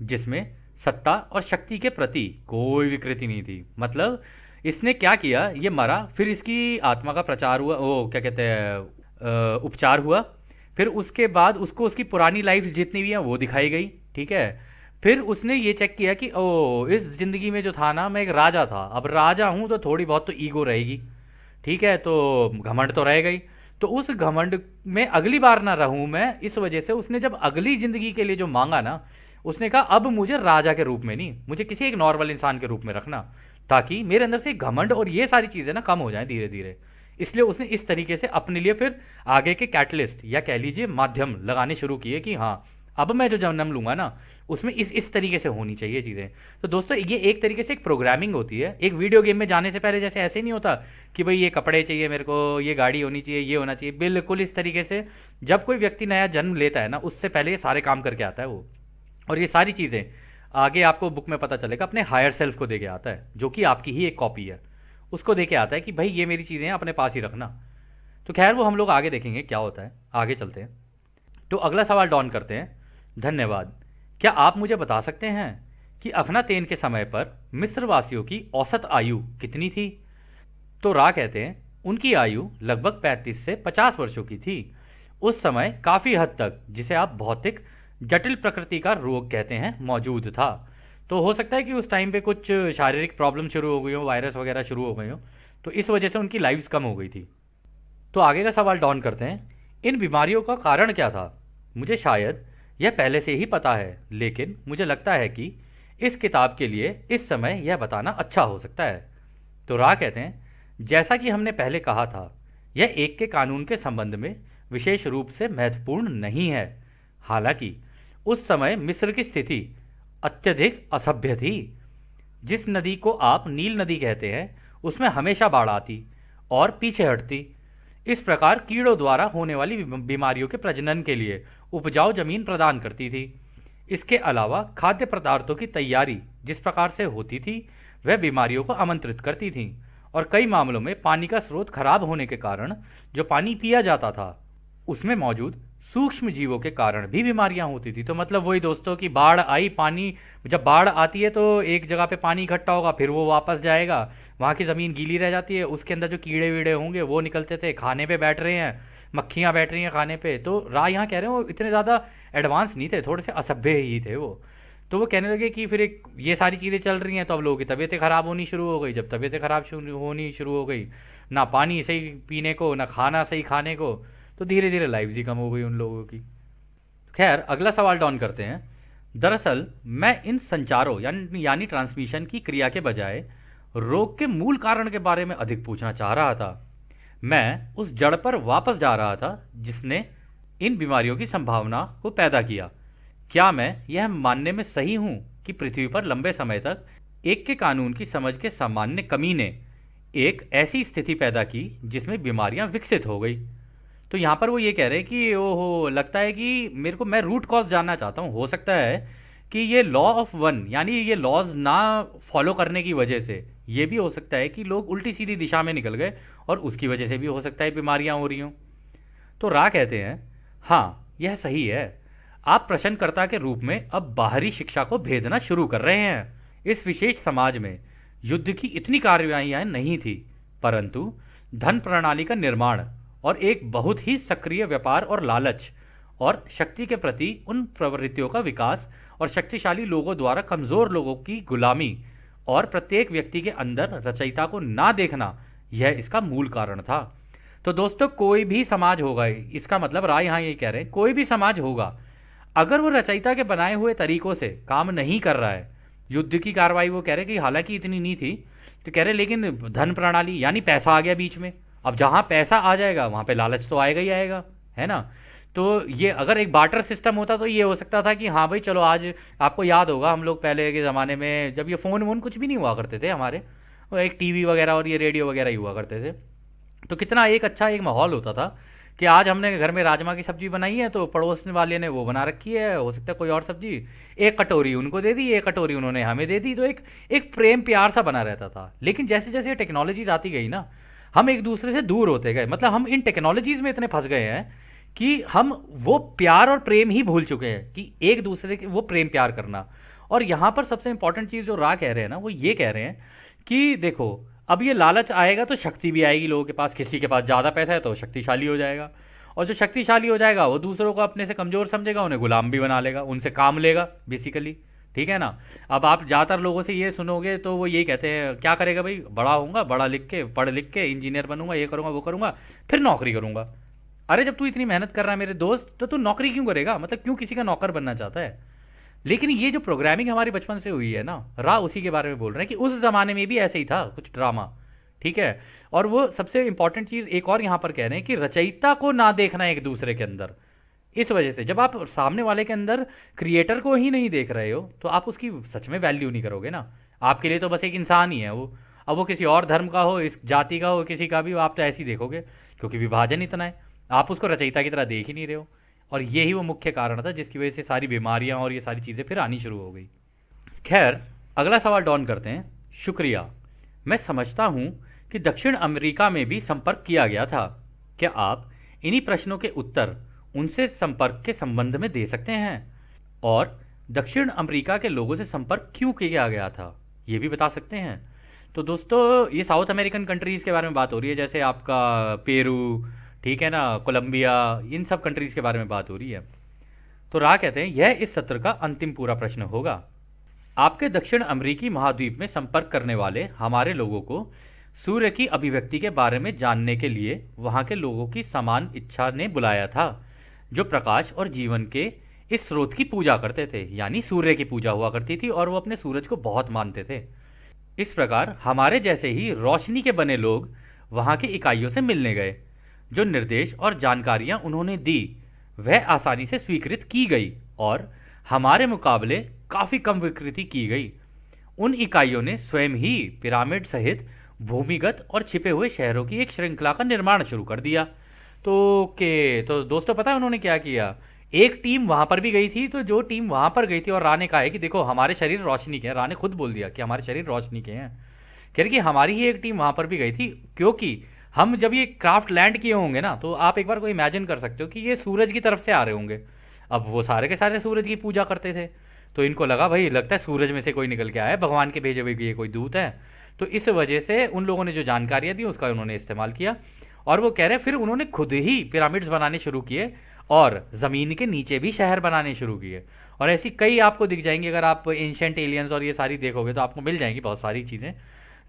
जिसमें सत्ता और शक्ति के प्रति कोई विकृति नहीं थी। मतलब इसने क्या किया, ये मरा, फिर इसकी आत्मा का प्रचार हुआ, वो क्या कहते हैं, उपचार हुआ, फिर उसके बाद उसको उसकी पुरानी लाइफ जितनी भी हैं वो दिखाई गई, ठीक है। फिर उसने ये चेक किया कि ओ इस ज़िंदगी में जो था ना, मैं एक राजा था, अब राजा हूँ तो थोड़ी बहुत तो ईगो रहेगी, ठीक है, तो घमंड तो रहेगा ही। तो उस घमंड में अगली बार ना रहूं मैं, इस वजह से उसने जब अगली ज़िंदगी के लिए जो मांगा ना, उसने कहा अब मुझे राजा के रूप में नहीं, मुझे किसी एक नॉर्मल इंसान के रूप में रखना, ताकि मेरे अंदर से घमंड और ये सारी चीज़ें ना कम हो जाएं धीरे धीरे। इसलिए उसने इस तरीके से अपने लिए फिर आगे के कैटलिस्ट या कह लीजिए माध्यम लगाने शुरू किए कि हाँ अब मैं जो जन्म लूंगा ना उसमें इस तरीके से होनी चाहिए चीज़ें। तो दोस्तों ये एक तरीके से एक प्रोग्रामिंग होती है। एक वीडियो गेम में जाने से पहले जैसे ऐसे नहीं होता कि भाई ये कपड़े चाहिए मेरे को, ये गाड़ी होनी चाहिए, ये होना चाहिए, बिल्कुल इस तरीके से जब कोई व्यक्ति नया जन्म लेता है ना, उससे पहले ये सारे काम करके आता है वो। और ये सारी चीज़ें आगे आपको बुक में पता चलेगा अपने हायर सेल्फ को दे के आता है, जो कि आपकी ही एक कॉपी है, उसको दे के आता है कि भाई ये मेरी चीज़ें हैं, अपने पास ही रखना। तो खैर वो हम लोग आगे देखेंगे क्या होता है, आगे चलते हैं। तो अगला सवाल डॉन करते हैं। धन्यवाद। क्या आप मुझे बता सकते हैं कि अखनातेन के समय पर मिस्र वासियों की औसत आयु कितनी थी? तो रा कहते हैं उनकी आयु लगभग 35 से 50 वर्षों की थी। उस समय काफ़ी हद तक जिसे आप भौतिक जटिल प्रकृति का रोग कहते हैं मौजूद था। तो हो सकता है कि उस टाइम पे कुछ शारीरिक प्रॉब्लम शुरू हो गई हो, वायरस वगैरह शुरू हो गई हो, तो इस वजह से उनकी लाइफ्स कम हो गई थी। तो आगे का सवाल डॉन करते हैं। इन बीमारियों का कारण क्या था? मुझे शायद यह पहले से ही पता है, लेकिन मुझे लगता है कि इस किताब के लिए इस समय यह बताना अच्छा हो सकता है। तो रा कहते हैं जैसा कि हमने पहले कहा था, यह एक के कानून के संबंध में विशेष रूप से महत्वपूर्ण नहीं है। हालांकि उस समय मिस्र की स्थिति अत्यधिक असभ्य थी। जिस नदी को आप नील नदी कहते हैं उसमें हमेशा बाढ़ आती और पीछे हटती। इस प्रकार कीड़ों द्वारा होने वाली बीमारियों के प्रजनन के लिए उपजाऊ जमीन प्रदान करती थी। इसके अलावा खाद्य पदार्थों की तैयारी जिस प्रकार से होती थी वह बीमारियों को आमंत्रित करती थी, और कई मामलों में पानी का स्रोत खराब होने के कारण जो पानी पिया जाता था उसमें मौजूद सूक्ष्म जीवों के कारण भी बीमारियां होती थी। तो मतलब वही दोस्तों की बाढ़ आई, पानी जब बाढ़ आती है तो एक जगह पे पानी इकट्ठा होगा, फिर वो वापस जाएगा, वहाँ की ज़मीन गीली रह जाती है, उसके अंदर जो कीड़े वीड़े होंगे वो निकलते थे, खाने पे बैठ रहे हैं, मक्खियाँ बैठ रही हैं खाने पे। तो राय यहाँ कह रहे हैं वो इतने ज़्यादा एडवांस नहीं थे, थोड़े से असभ्य ही थे वो। तो वो कहने लगे कि फिर एक ये सारी चीज़ें चल रही हैं तो अब लोगों की तबीयतें ख़राब होनी शुरू हो गई। जब तबीयतें ख़राब होनी शुरू हो गई, ना पानी सही पीने को, ना खाना सही खाने को, तो धीरे धीरे लाइफ ही कम हो गई उन लोगों की। खैर अगला सवाल डॉन करते हैं। दरअसल मैं इन संचारों यानी ट्रांसमिशन की क्रिया के बजाय रोग के मूल कारण के बारे में अधिक पूछना चाह रहा था। मैं उस जड़ पर वापस जा रहा था जिसने इन बीमारियों की संभावना को पैदा किया। क्या मैं यह मानने में सही हूं कि पृथ्वी पर लंबे समय तक एक के कानून की समझ के सामान्य कमी ने एक ऐसी स्थिति पैदा की जिसमें बीमारियां विकसित हो गई? तो यहाँ पर वो ये कह रहे हैं कि ओहो लगता है कि मेरे को, मैं रूट कॉज जानना चाहता हूँ। हो सकता है कि ये लॉ ऑफ वन यानी ये लॉज ना फॉलो करने की वजह से ये भी हो सकता है कि लोग उल्टी सीधी दिशा में निकल गए और उसकी वजह से भी हो सकता है बीमारियाँ हो रही हों। तो रा कहते हैं हाँ यह सही है। आप प्रश्नकर्ता के रूप में अब बाहरी शिक्षा को भेदना शुरू कर रहे हैं। इस विशेष समाज में युद्ध की इतनी कार्रवाइयाँ नहीं थी, परंतु धन प्रणाली का निर्माण और एक बहुत ही सक्रिय व्यापार और लालच और शक्ति के प्रति उन प्रवृत्तियों का विकास और शक्तिशाली लोगों द्वारा कमज़ोर लोगों की गुलामी और प्रत्येक व्यक्ति के अंदर रचयिता को ना देखना, यह इसका मूल कारण था। तो दोस्तों कोई भी समाज होगा, इसका मतलब राय यहाँ यही कह रहे हैं, कोई भी समाज होगा अगर वो रचयिता के बनाए हुए तरीकों से काम नहीं कर रहा है। युद्ध की कार्रवाई वो कह रहे कि हालांकि इतनी नहीं थी, तो कह रहे लेकिन धन प्रणाली यानी पैसा आ गया बीच में। अब जहाँ पैसा आ जाएगा वहाँ पे लालच तो आएगा ही आएगा, है ना। तो ये अगर एक बार्टर सिस्टम होता तो ये हो सकता था कि हाँ भाई चलो, आज आपको याद होगा हम लोग पहले के ज़माने में जब ये फ़ोन वोन कुछ भी नहीं हुआ करते थे हमारे, वो एक टीवी वगैरह और ये रेडियो वगैरह ही हुआ करते थे, तो कितना एक अच्छा एक माहौल होता था कि आज हमने घर में राजमा की सब्जी बनाई है तो पड़ोस वाले ने वो बना रखी है, हो सकता है कोई और सब्जी, एक कटोरी उनको दे दी, एक कटोरी उन्होंने हमें दे दी, तो एक एक प्रेम प्यार सा बना रहता था। लेकिन जैसे जैसे टेक्नोलॉजीज आती गई ना, हम एक दूसरे से दूर होते गए, मतलब हम इन टेक्नोलॉजीज में इतने फंस गए हैं कि हम वो प्यार और प्रेम ही भूल चुके हैं कि एक दूसरे के वो प्रेम प्यार करना। और यहाँ पर सबसे इंपॉर्टेंट चीज़ जो रा कह रहे हैं ना, वो ये कह रहे हैं कि देखो, अब ये लालच आएगा तो शक्ति भी आएगी लोगों के पास, किसी के पास ज़्यादा पैसा है तो शक्तिशाली हो जाएगा, और जो शक्तिशाली हो जाएगा वो दूसरों को अपने से कमज़ोर समझेगा, उन्हें गुलाम भी बना लेगा, उनसे काम लेगा बेसिकली। ठीक है ना। अब आप ज़्यादातर लोगों से ये सुनोगे तो वो यही कहते हैं, क्या करेगा भाई, बड़ा होऊंगा, बड़ा लिख के पढ़ लिख के इंजीनियर बनूंगा, ये करूंगा वो करूंगा, फिर नौकरी करूंगा। अरे जब तू इतनी मेहनत कर रहा है मेरे दोस्त, तो तू नौकरी क्यों करेगा, मतलब क्यों किसी का नौकर बनना चाहता है। लेकिन ये जो प्रोग्रामिंग हमारी बचपन से हुई है ना, रा उसी के बारे में बोल रहे हैं कि उस जमाने में भी ऐसे ही था कुछ ड्रामा। ठीक है। और वो सबसे इंपॉर्टेंट चीज एक और यहां पर कह रहे हैं कि रचयिता को ना देखना एक दूसरे के अंदर। इस वजह से जब आप सामने वाले के अंदर क्रिएटर को ही नहीं देख रहे हो तो आप उसकी सच में वैल्यू नहीं करोगे ना। आपके लिए तो बस एक इंसान ही है वो। अब वो किसी और धर्म का हो, इस जाति का हो, किसी का भी हो, आप तो ऐसे ही देखोगे, क्योंकि विभाजन इतना है। आप उसको रचयिता की तरह देख ही नहीं रहे हो। और यही वो मुख्य कारण था जिसकी वजह से सारी बीमारियां और ये सारी चीज़ें फिर आनी शुरू हो गई। खैर, अगला सवाल डॉन करते हैं। शुक्रिया। मैं समझता हूँ कि दक्षिण अमेरिका में भी संपर्क किया गया था। क्या आप इन्हीं प्रश्नों के उत्तर उनसे संपर्क के संबंध में दे सकते हैं, और दक्षिण अमेरिका के लोगों से संपर्क क्यों किया गया था ये भी बता सकते हैं। तो दोस्तों, ये साउथ अमेरिकन कंट्रीज़ के बारे में बात हो रही है, जैसे आपका पेरू, ठीक है ना, कोलंबिया, इन सब कंट्रीज़ के बारे में बात हो रही है। तो रा कहते हैं, यह इस सत्र का अंतिम पूरा प्रश्न होगा। आपके दक्षिण अमेरिकी महाद्वीप में संपर्क करने वाले हमारे लोगों को सूर्य की अभिव्यक्ति के बारे में जानने के लिए वहाँ के लोगों की समान इच्छा ने बुलाया था, जो प्रकाश और जीवन के इस स्रोत की पूजा करते थे, यानी सूर्य की पूजा हुआ करती थी और वो अपने सूरज को बहुत मानते थे। इस प्रकार हमारे जैसे ही रोशनी के बने लोग वहाँ की इकाइयों से मिलने गए। जो निर्देश और जानकारियाँ उन्होंने दी वह आसानी से स्वीकृत की गई और हमारे मुकाबले काफ़ी कम विकृति की गई। उन इकाइयों ने स्वयं ही पिरामिड सहित भूमिगत और छिपे हुए शहरों की एक श्रृंखला का निर्माण शुरू कर दिया। तो दोस्तों, पता है उन्होंने क्या किया। एक टीम वहां पर भी गई थी, तो जो टीम वहां पर गई थी और रा ने कहा है कि देखो हमारे शरीर रोशनी के हैं, रा ने खुद बोल दिया कि हमारे शरीर रोशनी के हैं, कह रही कि हमारी ही एक टीम वहां पर भी गई थी, क्योंकि हम जब ये क्राफ्ट लैंड किए होंगे ना, तो आप एक बार को इमेजिन कर सकते हो कि ये सूरज की तरफ से आ रहे होंगे। अब वो सारे के सारे सूरज की पूजा करते थे, तो इनको लगा भाई लगता है सूरज में से कोई निकल के आया है, भगवान के भेजे हुए ये कोई दूत है। तो इस वजह से उन लोगों ने जो जानकारियां दी उसका उन्होंने इस्तेमाल किया, और वो कह रहे हैं फिर उन्होंने खुद ही पिरामिड्स बनाने शुरू किए और ज़मीन के नीचे भी शहर बनाने शुरू किए। और ऐसी कई आपको दिख जाएंगी, अगर आप एंशिएंट एलियंस और ये सारी देखोगे तो आपको मिल जाएंगी बहुत सारी चीज़ें।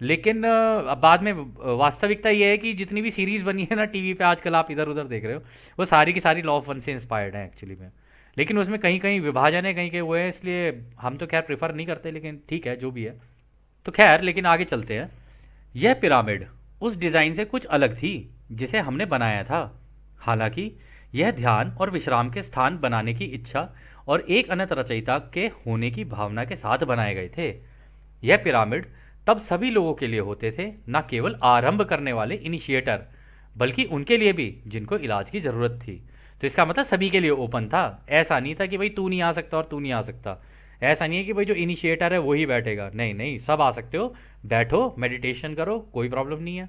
लेकिन अब बाद में वास्तविकता ये है कि जितनी भी सीरीज़ बनी है ना टीवी पे आजकल आप इधर उधर देख रहे हो, वो सारी की सारी लॉ ऑफ वन से इंस्पायर्ड है एक्चुअली में। लेकिन उसमें कहीं कहीं विभाजन है, कहीं के वो है, इसलिए हम तो खैर प्रेफर नहीं करते, लेकिन ठीक है जो भी है। तो खैर, लेकिन आगे चलते हैं। यह पिरामिड उस डिज़ाइन से कुछ अलग थी जिसे हमने बनाया था। हालांकि यह ध्यान और विश्राम के स्थान बनाने की इच्छा और एक अनंत रचयिता के होने की भावना के साथ बनाए गए थे। यह पिरामिड तब सभी लोगों के लिए होते थे, न केवल आरंभ करने वाले इनिशिएटर, बल्कि उनके लिए भी जिनको इलाज की ज़रूरत थी। तो इसका मतलब सभी के लिए ओपन था। ऐसा नहीं था कि भाई तू नहीं आ सकता और तू नहीं आ सकता। ऐसा नहीं है कि भाई जो इनिशिएटर है वही बैठेगा, नहीं नहीं, सब आ सकते हो, बैठो मेडिटेशन करो, कोई प्रॉब्लम नहीं है।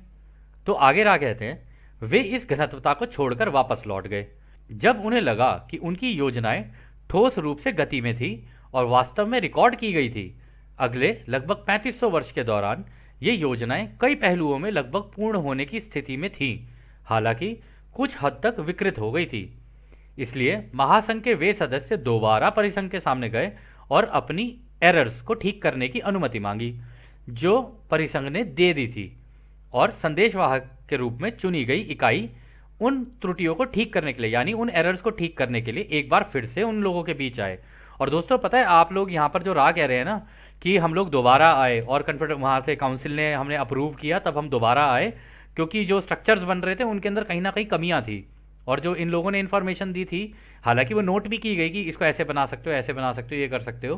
तो आगे रा कहते हैं, वे इस घनत्वता को छोड़कर वापस लौट गए जब उन्हें लगा कि उनकी योजनाएं ठोस रूप से गति में थी और वास्तव में रिकॉर्ड की गई थी। अगले लगभग 3500 वर्ष के दौरान ये योजनाएं कई पहलुओं में लगभग पूर्ण होने की स्थिति में थीं, हालांकि कुछ हद तक विकृत हो गई थी। इसलिए महासंघ के वे सदस्य दोबारा परिसंघ के सामने गए और अपनी एरर्स को ठीक करने की अनुमति मांगी जो परिसंघ ने दे दी थी, और संदेशवाहक के रूप में चुनी गई इकाई उन त्रुटियों को ठीक करने के लिए, यानी उन एरर्स को ठीक करने के लिए एक बार फिर से उन लोगों के बीच आए। और दोस्तों, पता है आप लोग यहाँ पर जो रा कह रहे हैं ना कि हम लोग दोबारा आए और कन्फर्ट वहाँ से काउंसिल ने हमने अप्रूव किया तब हम दोबारा आए, क्योंकि जो स्ट्रक्चर्स बन रहे थे उनके अंदर कहीं ना कहीं कमियां थी, और जो इन लोगों ने इन्फॉर्मेशन दी थी, हालांकि वो नोट भी की गई कि इसको ऐसे बना सकते हो, ऐसे बना सकते हो, ये कर सकते हो।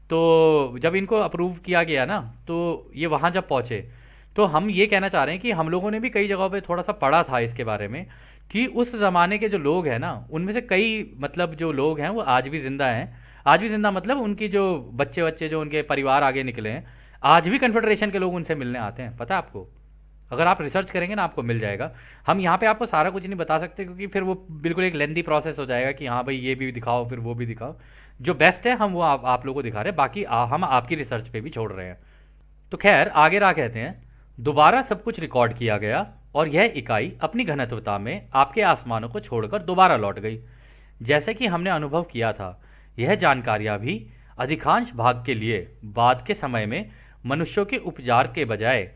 तो जब इनको अप्रूव किया गया ना, तो ये वहाँ जब पहुँचे, तो हम ये कहना चाह रहे हैं कि हम लोगों ने भी कई जगहों पे थोड़ा सा पढ़ा था इसके बारे में कि उस ज़माने के जो लोग हैं ना, उनमें से कई मतलब जो लोग हैं वो आज भी ज़िंदा हैं। आज भी ज़िंदा मतलब उनकी जो बच्चे बच्चे जो उनके परिवार आगे निकले हैं, आज भी कन्फेडरेशन के लोग उनसे मिलने आते हैं, पता है आपको? अगर आप रिसर्च करेंगे ना आपको मिल जाएगा। हम यहाँ पे आपको सारा कुछ नहीं बता सकते क्योंकि फिर वो बिल्कुल एक लेंदी प्रोसेस हो जाएगा कि हाँ भाई ये भी दिखाओ फिर वो भी दिखाओ। जो बेस्ट है हम वो आप लोगों को दिखा रहे हैं, बाकी हम आपकी रिसर्च पे भी छोड़ रहे हैं। तो खैर आगे रहा कहते हैं, दोबारा सब कुछ रिकॉर्ड किया गया और यह इकाई अपनी घनत्वता में आपके आसमानों को छोड़कर दोबारा लौट गई। जैसे कि हमने अनुभव किया था, यह जानकारियां भी अधिकांश भाग के लिए बाद के समय में मनुष्यों के उपचार के बजाय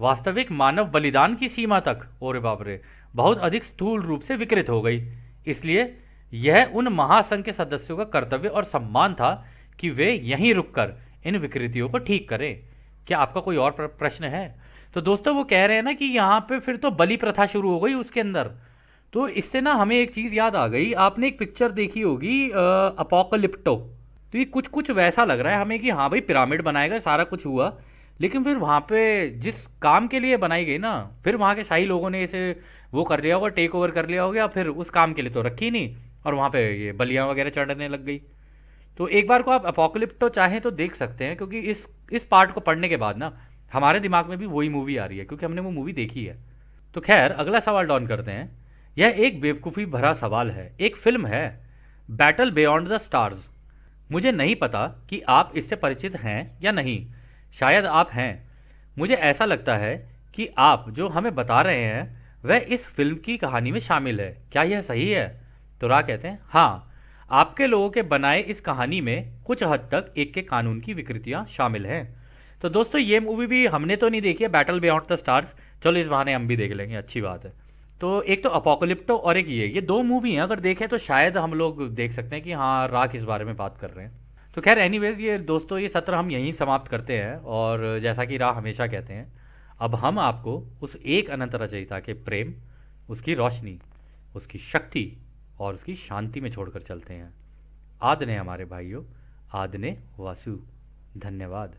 वास्तविक मानव बलिदान की सीमा तक, और बाप रे, बहुत अधिक स्थूल रूप से विकृत हो गई। इसलिए यह उन महासंघ के सदस्यों का कर्तव्य और सम्मान था कि वे यहीं रुककर इन विकृतियों को ठीक करें। क्या आपका कोई और प्रश्न है? तो दोस्तों वो कह रहे हैं ना कि यहाँ पे फिर तो बलि प्रथा शुरू हो गई उसके अंदर। तो इससे ना हमें एक चीज़ याद आ गई, आपने एक पिक्चर देखी होगी अपोकलिप्टो। तो ये कुछ कुछ वैसा लग रहा है हमें कि हाँ भाई पिरामिड बनाया गया, सारा कुछ हुआ, लेकिन फिर वहाँ पे जिस काम के लिए बनाई गई ना, फिर वहाँ के शाही लोगों ने इसे वो कर लिया होगा, टेक ओवर कर लिया होगा, फिर उस काम के लिए तो रखी नहीं, और वहाँ पे ये बलियाँ वगैरह चढ़ने लग गई। तो एक बार को आप अपोकलिप्टो चाहें तो देख सकते हैं, क्योंकि इस पार्ट को पढ़ने के बाद ना हमारे दिमाग में भी वही मूवी आ रही है, क्योंकि हमने वो मूवी देखी है। तो खैर अगला सवाल डॉन करते हैं। यह एक बेवकूफ़ी भरा सवाल है, एक फिल्म है, बैटल बियॉन्ड द स्टार्स। मुझे नहीं पता कि आप इससे परिचित हैं या नहीं, शायद आप हैं। मुझे ऐसा लगता है कि आप जो हमें बता रहे हैं वह इस फिल्म की कहानी में शामिल है, क्या यह सही है? तो रा कहते हैं हाँ, आपके लोगों के बनाए इस कहानी में कुछ हद तक एक के कानून की विकृतियां शामिल हैं। तो दोस्तों ये मूवी भी हमने तो नहीं देखी है, बैटल बियॉन्ड द स्टार्स, चलो इस बहाने हम भी देख लेंगे, अच्छी बात है। तो एक तो अपोकलिप्टो और एक ये दो मूवी हैं, अगर देखें तो शायद हम लोग देख सकते हैं कि हाँ राख इस बारे में बात कर रहे हैं। तो खैर एनीवेज ये दोस्तों ये सत्र हम यहीं समाप्त करते हैं, और जैसा कि राह हमेशा कहते हैं, अब हम आपको उस एक अनंत रचयिता के प्रेम, उसकी रोशनी, उसकी शक्ति और उसकी शांति में छोड़कर चलते हैं। आदने हमारे भाइयों, आदने वासु। धन्यवाद।